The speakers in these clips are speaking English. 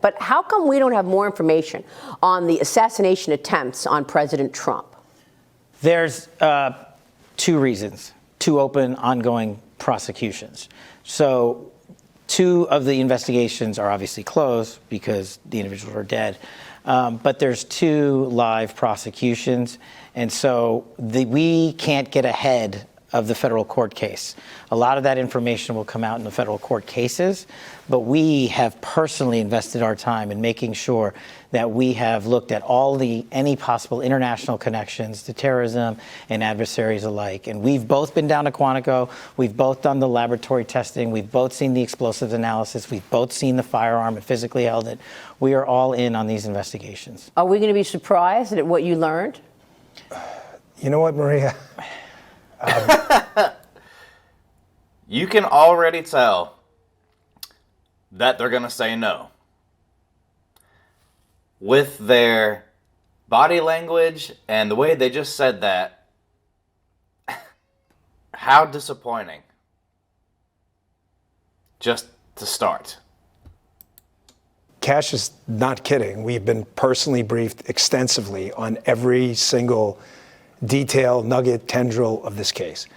But how come we don't have more information on the assassination attempts on President Trump? There's two reasons, two open, ongoing prosecutions. So 2 of the investigations are obviously closed because the individuals are dead. But there's 2 live prosecutions. And so we can't get ahead of the federal court case. A lot of that information will come out in the federal court cases, but we have personally invested our time in making sure that we have looked at any possible international connections to terrorism and adversaries alike. And we've both been down to Quantico, we've both done the laboratory testing, we've both seen the explosives analysis, we've both seen the firearm and physically held it. We are all in on these investigations. Are we going to be surprised at what you learned? You know what, Maria? You can already tell that they're going to say no. With their body language and the way they just said that, how disappointing. Just to start. Kash is not kidding. We've been personally briefed extensively on every single detail, nugget, tendril of this case.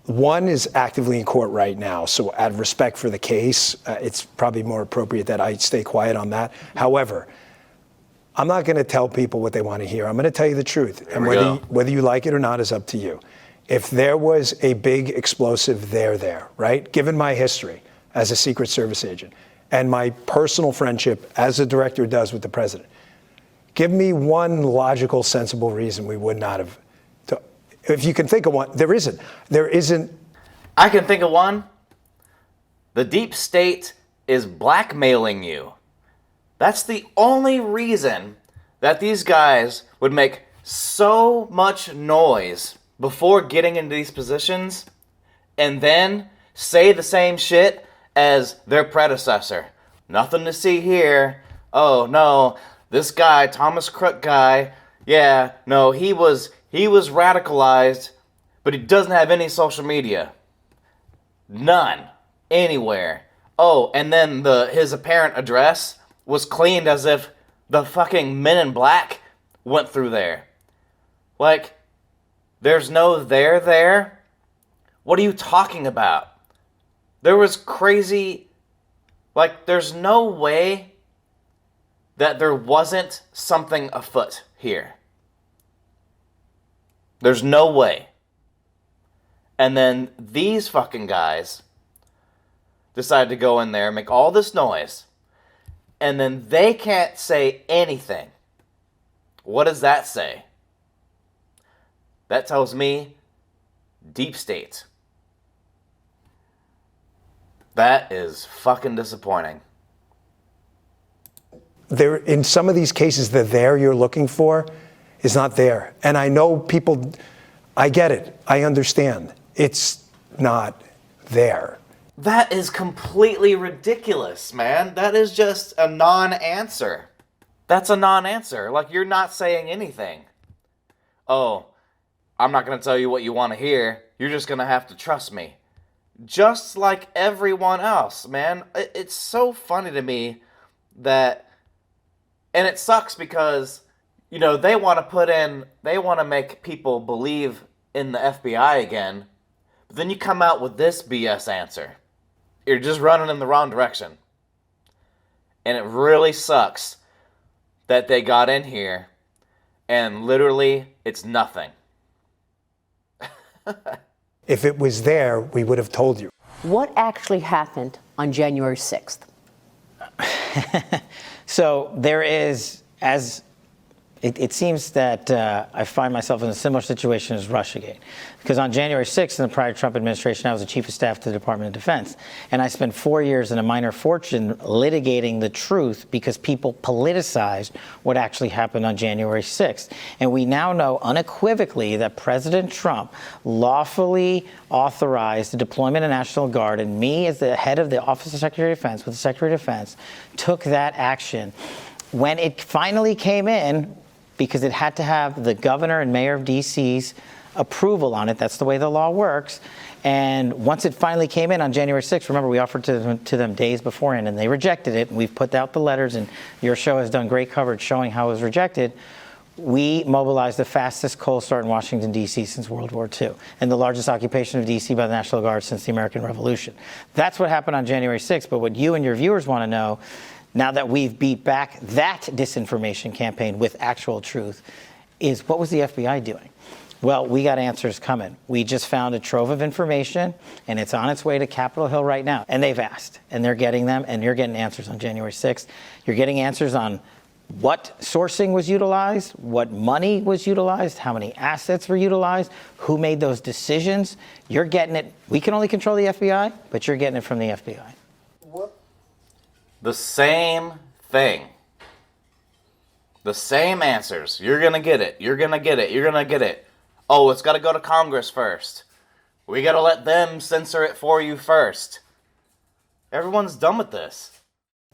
One is actively in court right now, so out of respect for the case, it's probably more appropriate that I stay quiet on that. However, I'm not going to tell people what they want to hear. I'm going to tell you the truth, and whether you like it or not is up to you. If there was a big explosive there, right? Given my history as a Secret Service agent and my personal friendship as a director does with the president, give me one logical, sensible reason we would not have. If you can think of one, there isn't. I can think of one. The deep state is blackmailing you. That's the only reason that these guys would make so much noise before getting into these positions and then say the same shit as their predecessor. Nothing to see here. Oh, no, this guy, Thomas Crook guy, yeah, no, he was radicalized, but he doesn't have any social media. None. Anywhere. Oh, and then his apparent address was cleaned as if the fucking Men in Black went through there. Like, there's no there. What are you talking about? There was crazy... Like, there's no way that there wasn't something afoot here. There's no way. And then these fucking guys decide to go in there, make all this noise, and then they can't say anything. What does that say? That tells me deep state. That is fucking disappointing. There, in some of these cases, the there you're looking for is not there. And I know people, I get it. I understand. It's not there. That is completely ridiculous, man. That is just a non-answer. That's a non-answer. Like, you're not saying anything. Oh, I'm not going to tell you what you want to hear. You're just going to have to trust me. Just like everyone else, man. It's so funny to me that... And it sucks because... You know, they want to make people believe in the FBI again, but then you come out with this BS answer. You're just running in the wrong direction. And it really sucks that they got in here and literally it's nothing. If it was there, we would have told you. What actually happened on January 6th? So there is, it seems that I find myself in a similar situation as Russiagate. Because on January 6th, in the prior Trump administration, I was the chief of staff to the Department of Defense. And I spent 4 years in a minor fortune litigating the truth because people politicized what actually happened on January 6th. And we now know unequivocally that President Trump lawfully authorized the deployment of National Guard, and me as the head of the Office of Secretary of Defense with the Secretary of Defense took that action. When it finally came in, because it had to have the governor and mayor of D.C.'s approval on it. That's the way the law works. And once it finally came in on January 6th, remember, we offered to them days beforehand, and they rejected it. And we've put out the letters, and your show has done great coverage showing how it was rejected. We mobilized the fastest cold start in Washington, D.C. since World War II, and the largest occupation of D.C. by the National Guard since the American Revolution. That's what happened on January 6th. But what you and your viewers want to know, now that we've beat back that disinformation campaign with actual truth, is what was the FBI doing? Well, we got answers coming. We just found a trove of information, and it's on its way to Capitol Hill right now. And they've asked, and they're getting them, and you're getting answers on January 6th. You're getting answers on what sourcing was utilized, what money was utilized, how many assets were utilized, who made those decisions. You're getting it. We can only control the FBI, but you're getting it from the FBI. The same thing. The same answers. You're going to get it. You're going to get it. You're going to get it. Oh, it's got to go to Congress first. We got to let them censor it for you first. Everyone's done with this.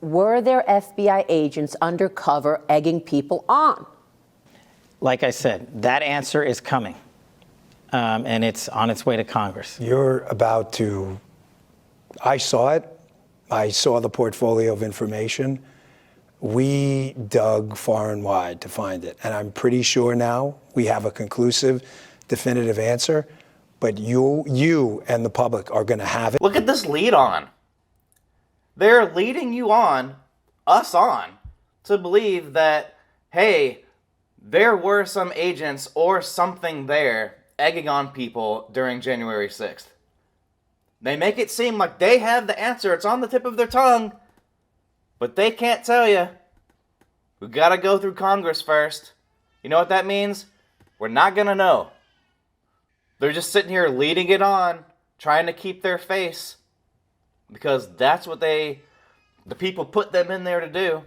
Were there FBI agents undercover egging people on? Like I said, that answer is coming, and it's on its way to Congress. You're about to, I saw it. I saw the portfolio of information. We dug far and wide to find it. And I'm pretty sure now we have a conclusive, definitive answer. But you and the public are going to have it. Look at this lead on. They're leading you on, us on, to believe that, hey, there were some agents or something there egging on people during January 6th. They make it seem like they have the answer. It's on the tip of their tongue. But they can't tell you. We gotta go through Congress first. You know what that means? We're not gonna know. They're just sitting here leading it on, trying to keep their face. Because that's what the people put them in there to do.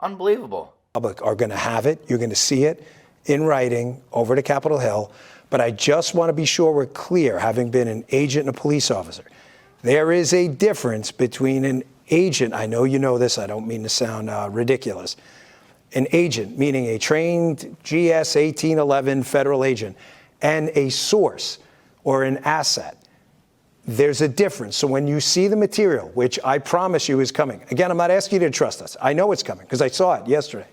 Unbelievable. Public are going to have it. You're going to see it in writing over to Capitol Hill. But I just want to be sure we're clear, having been an agent and a police officer. There is a difference between an agent. I know you know this. I don't mean to sound ridiculous. An agent, meaning a trained GS 1811 federal agent, and a source or an asset. There's a difference. So when you see the material, which I promise you is coming, again, I'm not asking you to trust us. I know it's coming because I saw it yesterday.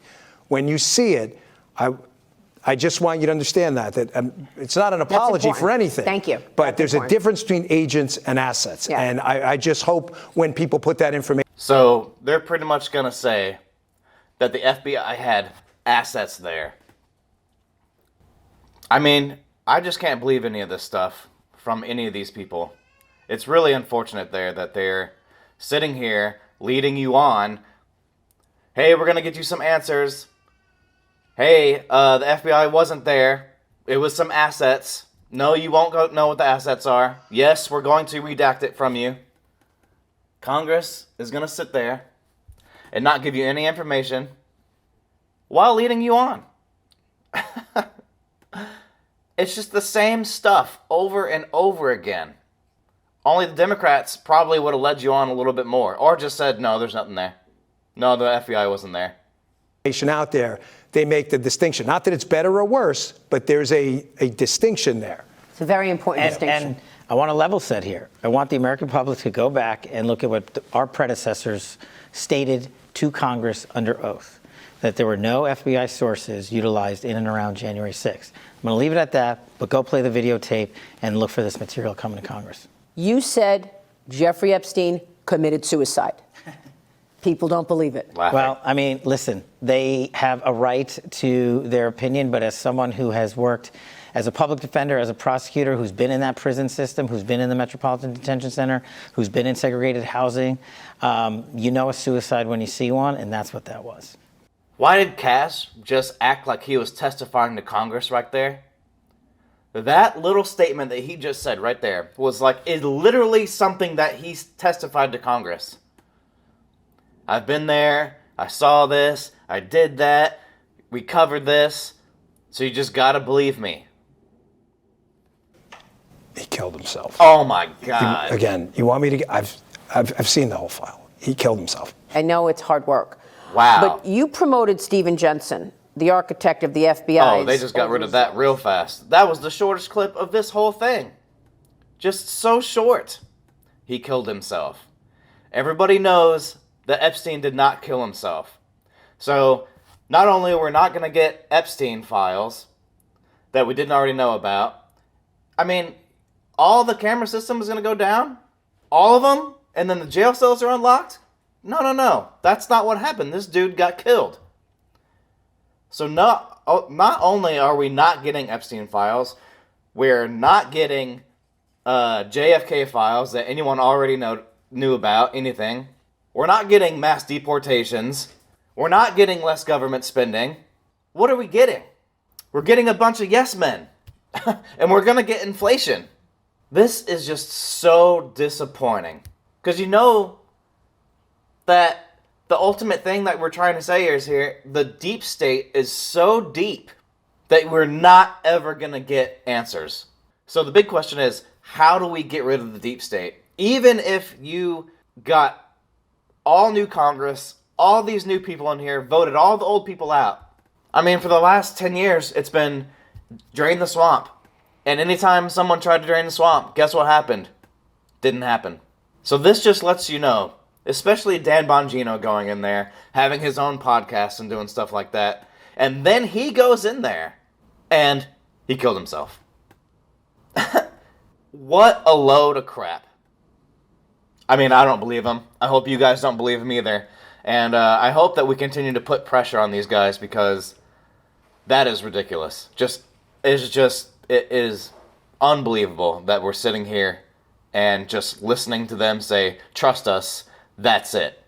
When you see it, I just want you to understand that it's not an apology for anything. Thank you. But there's a difference between agents and assets. Yeah. And I just hope when people put that information. So they're pretty much going to say that the FBI had assets there. I mean, I just can't believe any of this stuff from any of these people. It's really unfortunate there that they're sitting here leading you on. Hey, we're going to get you some answers. Hey, the FBI wasn't there. It was some assets. No, you won't know what the assets are. Yes, we're going to redact it from you. Congress is going to sit there and not give you any information while leading you on. It's just the same stuff over and over again. Only the Democrats probably would have led you on a little bit more, or just said, no, there's nothing there. No, the FBI wasn't there. Out there, they make the distinction. Not that it's better or worse, but there's a distinction there. It's a very important distinction. And I want to level set here. I want the American public to go back and look at what our predecessors stated to Congress under oath, that there were no FBI sources utilized in and around January 6th. I'm going to leave it at that, but go play the videotape and look for this material coming to Congress. You said Jeffrey Epstein committed suicide. People don't believe it. Well, I mean, listen, they have a right to their opinion, but as someone who has worked as a public defender, as a prosecutor, who's been in that prison system, who's been in the Metropolitan Detention Center, who's been in segregated housing, you know a suicide when you see one, and that's what that was. Why did Kash just act like he was testifying to Congress right there? That little statement that he just said right there was like, it's literally something that he testified to Congress. I've been there, I saw this, I did that, we covered this, so you just gotta believe me. He killed himself. Oh my God. Again, you want me to, I've seen the whole file. He killed himself. I know it's hard work. Wow. But you promoted Stephen Jensen the architect of the FBI. Oh, they just got rid of that real fast. That was the shortest clip of this whole thing. Just so short. He killed himself. Everybody knows that Epstein did not kill himself. So, not only we're not going to get Epstein files that we didn't already know about, I mean, all the camera system is going to go down? All of them? And then the jail cells are unlocked? No. That's not what happened. This dude got killed. So not only are we not getting Epstein files, we're not getting JFK files that anyone already knew about, anything. We're not getting mass deportations. We're not getting less government spending. What are we getting? We're getting a bunch of yes men. And we're going to get inflation. This is just so disappointing. Because you know that the ultimate thing that we're trying to say is here, the deep state is so deep that we're not ever going to get answers. So the big question is, how do we get rid of the deep state? Even if you got all new Congress, all these new people in here, voted all the old people out. I mean, for the last 10 years, it's been drain the swamp. And anytime someone tried to drain the swamp, guess what happened? Didn't happen. So this just lets you know, especially Dan Bongino going in there, having his own podcast and doing stuff like that. And then he goes in there and he killed himself. What a load of crap. I mean, I don't believe him. I hope you guys don't believe him either. And I hope that we continue to put pressure on these guys because that is ridiculous. It is unbelievable that we're sitting here and just listening to them say, trust us, that's it.